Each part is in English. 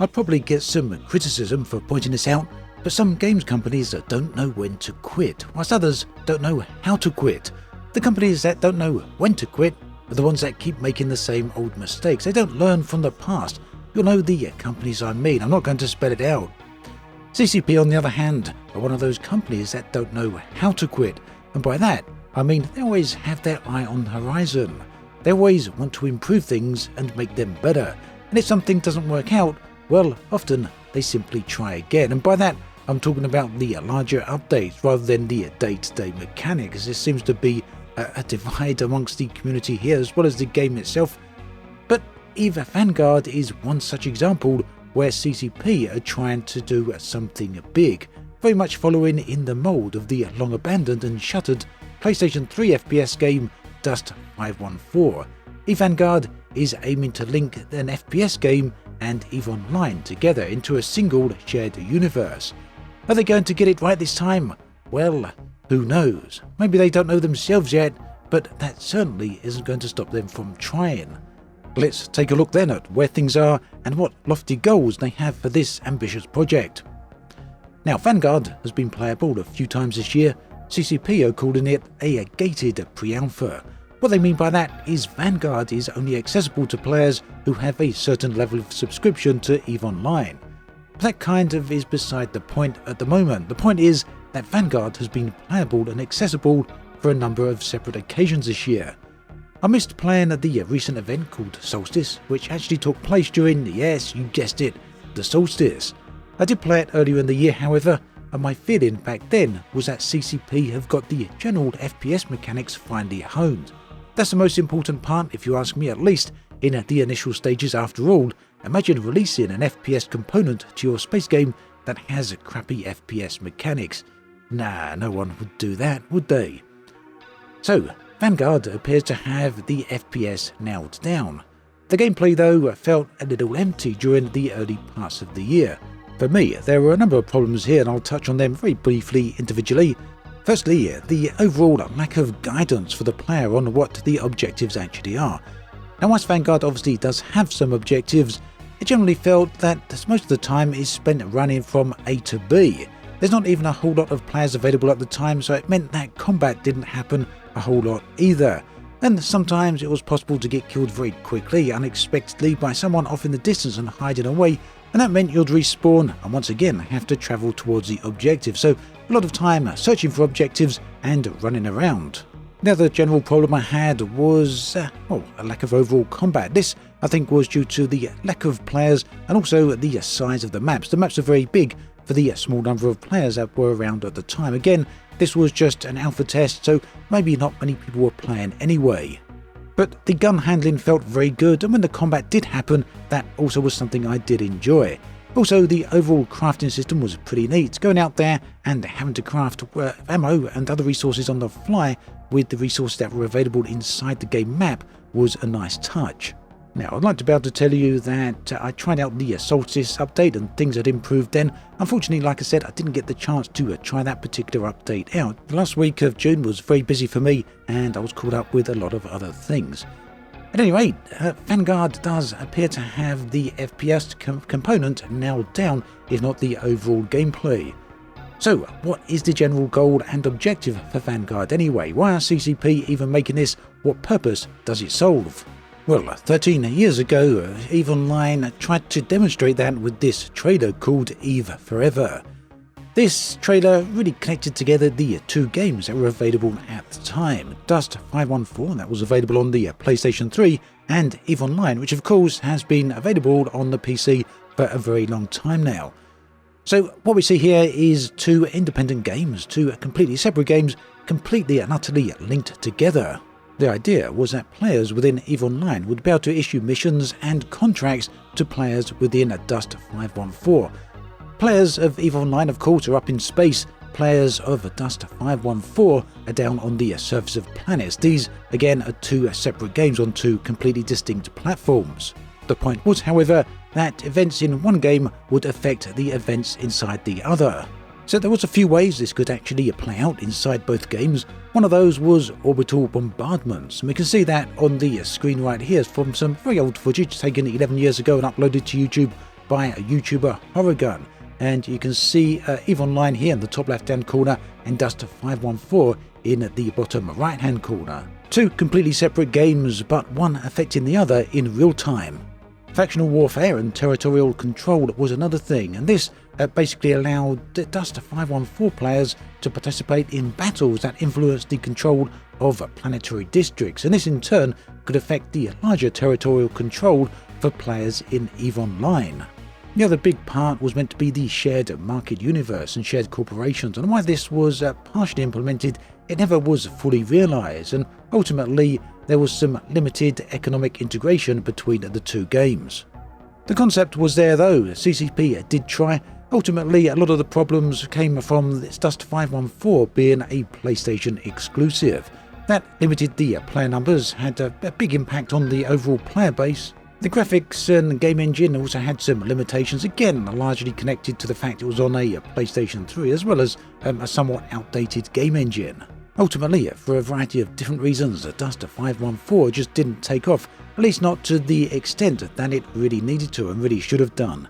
I'd probably get some criticism for pointing this out, but some games companies don't know when to quit, whilst others don't know how to quit. The companies that don't know when to quit are the ones that keep making the same old mistakes. They don't learn from the past. You'll know the companies I mean. I'm not going to spell it out. CCP, on the other hand, are one of those companies that don't know how to quit, and by that I mean they always have their eye on the horizon. They always want to improve things and make them better, and if something doesn't work out, well, often they simply try again, and by that I'm talking about the larger updates rather than the day-to-day mechanics. There seems to be a divide amongst the community here as well as the game itself. But Eve Vanguard is one such example where CCP are trying to do something big, very much following in the mould of the long abandoned and shuttered PlayStation 3 FPS game Dust 514. Eve Vanguard is aiming to link an FPS game and EVE Online together into a single shared universe. Are they going to get it right this time? Well, who knows? Maybe they don't know themselves yet, but that certainly isn't going to stop them from trying. Let's take a look then at where things are and what lofty goals they have for this ambitious project. Now, Vanguard has been playable a few times this year. CCP are calling it a gated pre-alpha. What they mean by that is Vanguard is only accessible to players who have a certain level of subscription to EVE Online. But that kind of is beside the point at the moment. The point is that Vanguard has been playable and accessible for a number of separate occasions this year. I missed playing at the recent event called Solstice, which actually took place during, yes, you guessed it, the solstice. I did play it earlier in the year, however, and my feeling back then was that CCP have got the general FPS mechanics finally honed. That's the most important part, if you ask me, at least in the initial stages. After all, imagine releasing an FPS component to your space game that has crappy FPS mechanics. Nah, no one would do that, would they? So, Vanguard appears to have the FPS nailed down. The gameplay though felt a little empty during the early parts of the year. For me, there were a number of problems here and I'll touch on them very briefly individually. Firstly, the overall lack of guidance for the player on what the objectives actually are. Now, whilst Vanguard obviously does have some objectives, it generally felt that most of the time is spent running from A to B. There's not even a whole lot of players available at the time, so it meant that combat didn't happen a whole lot either. And sometimes it was possible to get killed very quickly, unexpectedly, by someone off in the distance and hiding away, and that meant you'd respawn and once again have to travel towards the objective, so a lot of time searching for objectives and running around. The other general problem I had was a lack of overall combat. This, I think, was due to the lack of players and also the size of the maps. The maps are very big for the small number of players that were around at the time. Again, this was just an alpha test, so maybe not many people were playing anyway. But the gun handling felt very good, and when the combat did happen, that also was something I did enjoy. Also, the overall crafting system was pretty neat. Going out there and having to craft ammo and other resources on the fly with the resources that were available inside the game map was a nice touch. Now, I'd like to be able to tell you that I tried out the Solstice update and things had improved then. Unfortunately, like I said, I didn't get the chance to try that particular update out. The last week of June was very busy for me and I was caught up with a lot of other things. At any rate, Vanguard does appear to have the FPS component nailed down, if not the overall gameplay. So, what is the general goal and objective for Vanguard anyway? Why are CCP even making this? What purpose does it solve? Well, 13 years ago, EVE Online tried to demonstrate that with this trailer called EVE Forever. This trailer really connected together the two games that were available at the time. Dust 514, that was available on the PlayStation 3, and EVE Online, which of course has been available on the PC for a very long time now. So what we see here is two independent games, two completely separate games, completely and utterly linked together. The idea was that players within EVE Online would be able to issue missions and contracts to players within Dust 514. Players of EVE Online, of course, are up in space. Players of Dust 514 are down on the surface of planets. These, again, are two separate games on two completely distinct platforms. The point was, however, that events in one game would affect the events inside the other. So there was a few ways this could actually play out inside both games. One of those was orbital bombardments, and we can see that on the screen right here from some very old footage taken 11 years ago and uploaded to YouTube by YouTuber Horrigun. And you can see EVE Online here in the top left hand corner and Dust 514 in the bottom right hand corner. Two completely separate games, but one affecting the other in real time. Factional warfare and territorial control was another thing, and this basically allowed Dust 514 players to participate in battles that influenced the control of planetary districts, and this in turn could affect the larger territorial control for players in EVE Online. The other big part was meant to be the shared market universe and shared corporations, and while this was partially implemented, it never was fully realised, and ultimately there was some limited economic integration between the two games. The concept was there though. CCP did try. Ultimately, a lot of the problems came from Dust 514 being a PlayStation exclusive. That limited the player numbers, had a big impact on the overall player base. The graphics and game engine also had some limitations, again largely connected to the fact it was on a PlayStation 3 as well as a somewhat outdated game engine. Ultimately, for a variety of different reasons, Dust 514 just didn't take off, at least not to the extent that it really needed to and really should have done.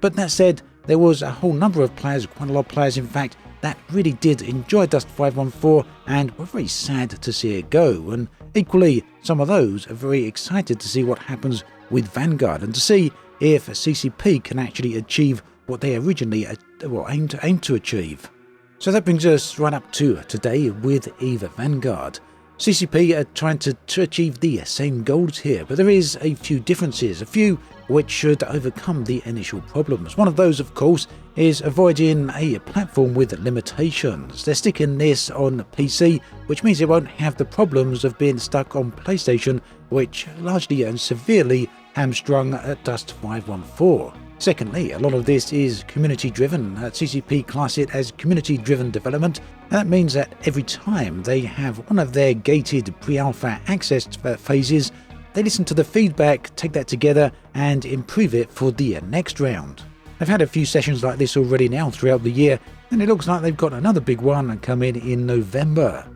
But that said, there was a whole number of players, quite a lot of players in fact, that really did enjoy Dust 514 and were very sad to see it go, and equally some of those are very excited to see what happens with Vanguard and to see if CCP can actually achieve what they originally aimed to achieve. So that brings us right up to today with EVE Vanguard. CCP are trying to achieve the same goals here, but there is a few differences, a few which should overcome the initial problems. One of those, of course, is avoiding a platform with limitations. They're sticking this on PC, which means it won't have the problems of being stuck on PlayStation, which largely and severely hamstrung at Dust 514. Secondly, a lot of this is community-driven. CCP class it as community-driven development, and that means that every time they have one of their gated pre-alpha access phases, they listen to the feedback, take that together, and improve it for the next round. They've had a few sessions like this already now throughout the year, and it looks like they've got another big one coming in November.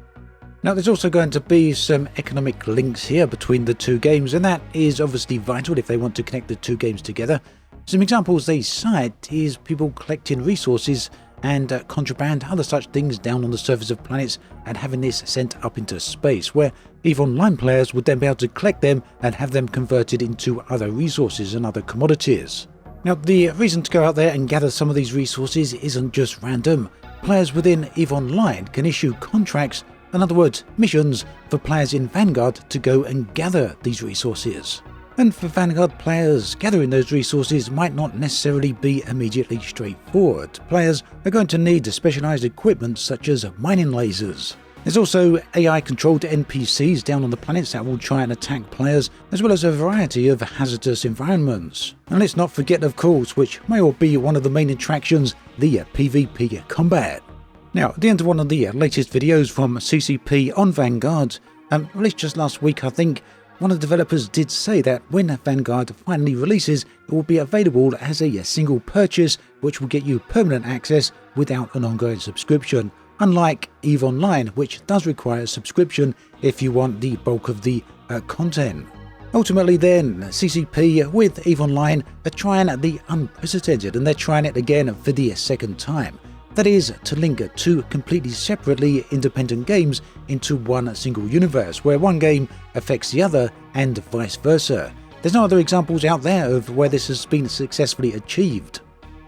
Now, there's also going to be some economic links here between the two games, and that is obviously vital if they want to connect the two games together. Some examples they cite is people collecting resources and contraband, other such things down on the surface of planets and having this sent up into space, where EVE Online players would then be able to collect them and have them converted into other resources and other commodities. Now, the reason to go out there and gather some of these resources isn't just random. Players within EVE Online can issue contracts, in other words, missions, for players in Vanguard to go and gather these resources. And for Vanguard players, gathering those resources might not necessarily be immediately straightforward. Players are going to need specialized equipment such as mining lasers. There's also AI-controlled NPCs down on the planets that will try and attack players, as well as a variety of hazardous environments. And let's not forget, of course, which may all be one of the main attractions, the PvP combat. Now, at the end of one of the latest videos from CCP on Vanguard, released just last week I think, one of the developers did say that when Vanguard finally releases, it will be available as a single purchase, which will get you permanent access without an ongoing subscription, unlike EVE Online, which does require a subscription if you want the bulk of the content. Ultimately then, CCP with EVE Online are trying the unprecedented, and they're trying it again for the second time. That is, to link two completely separately independent games into one single universe, where one game affects the other and vice versa. There's no other examples out there of where this has been successfully achieved.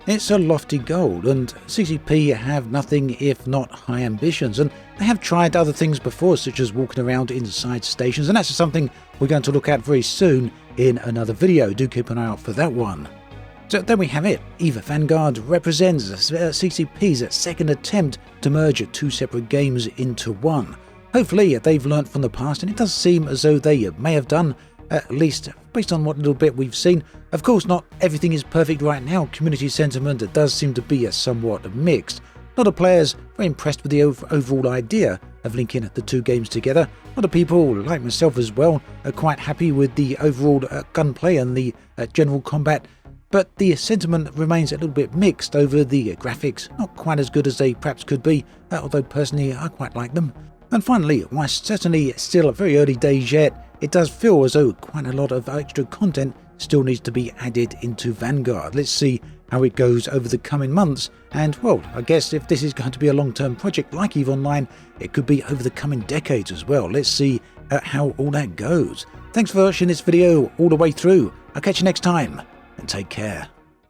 It's a lofty goal, and CCP have nothing if not high ambitions, and they have tried other things before, such as walking around inside stations, and that's something we're going to look at very soon in another video. Do keep an eye out for that one. So there we have it. EVE Vanguard represents CCP's second attempt to merge two separate games into one. Hopefully they've learnt from the past, and it does seem as though they may have done, at least based on what little bit we've seen. Of course, not everything is perfect right now. Community sentiment does seem to be somewhat mixed. A lot of players very impressed with the overall idea of linking the two games together. A lot of people, like myself as well, are quite happy with the overall gunplay and the general combat. But the sentiment remains a little bit mixed over the graphics, not quite as good as they perhaps could be, although personally I quite like them. And finally, whilst certainly still very early days yet, it does feel as though quite a lot of extra content still needs to be added into Vanguard. Let's see how it goes over the coming months, and well, I guess if this is going to be a long-term project like EVE Online, it could be over the coming decades as well. Let's see how all that goes. Thanks for watching this video all the way through. I'll catch you next time, and take care.